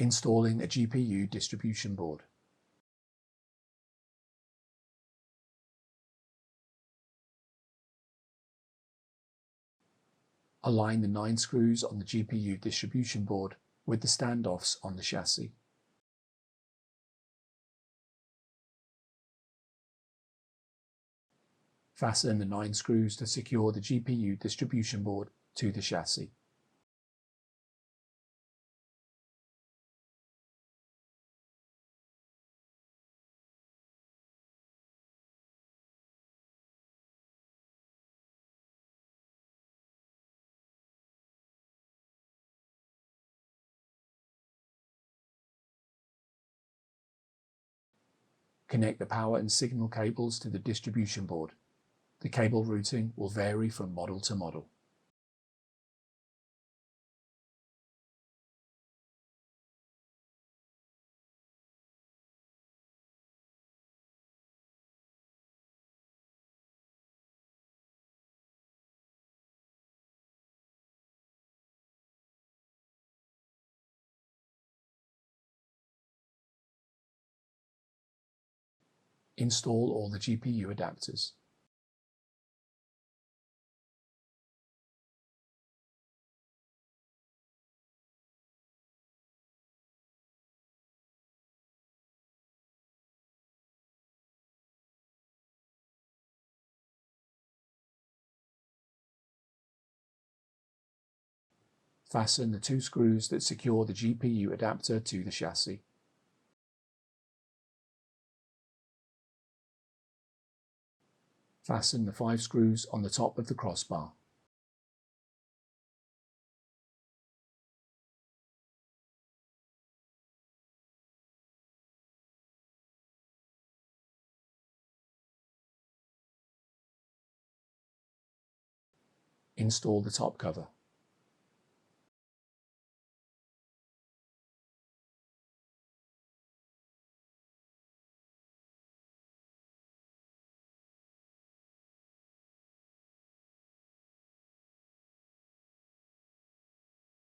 Installing a GPU distribution board. Align the 9 screws on the GPU distribution board with the standoffs on the chassis. Fasten the 9 screws to secure the GPU distribution board to the chassis. Connect the power and signal cables to the distribution board. The cable routing will vary from model to model. Install all the GPU adapters. Fasten the 2 screws that secure the GPU adapter to the chassis. Fasten the 5 screws on the top of the crossbar. Install the top cover.